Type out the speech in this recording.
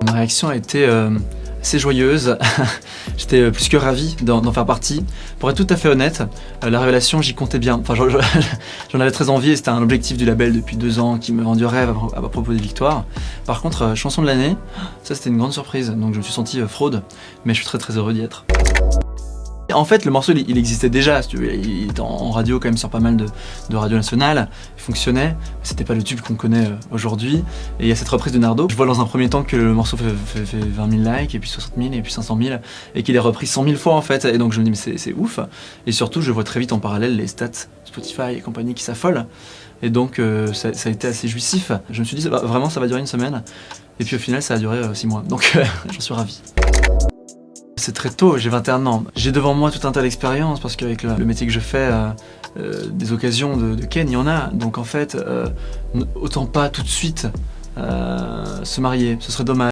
Ma réaction a été assez joyeuse. J'étais plus que ravi d'en faire partie. Pour être tout à fait honnête, la révélation, j'y comptais bien. Enfin, j'en avais très envie et c'était un objectif du label depuis 2 ans qui me vend du rêve à propos des victoires. Par contre, chanson de l'année, ça c'était une grande surprise. Donc je me suis senti fraude, mais je suis très très heureux d'y être. En fait, le morceau, il existait déjà, si tu veux. Il était en radio quand même sur pas mal de radios nationales. Il fonctionnait, mais c'était pas le tube qu'on connaît aujourd'hui. Et il y a cette reprise de Nardo. Je vois dans un premier temps que le morceau fait 20 000 likes, et puis 60 000, et puis 500 000, et qu'il est repris 100 000 fois en fait. Et donc je me dis, mais c'est ouf. Et surtout, je vois très vite en parallèle les stats Spotify et compagnie qui s'affolent. Et donc ça a été assez jouissif. Je me suis dit, vraiment, ça va durer une semaine. Et puis au final, ça a duré 6 mois. Donc j'en suis ravi. C'est très tôt, j'ai 21 ans. J'ai devant moi tout un tas d'expériences parce qu'avec le métier que je fais, des occasions de ken, il y en a. Donc en fait, autant pas tout de suite se marier, ce serait dommage.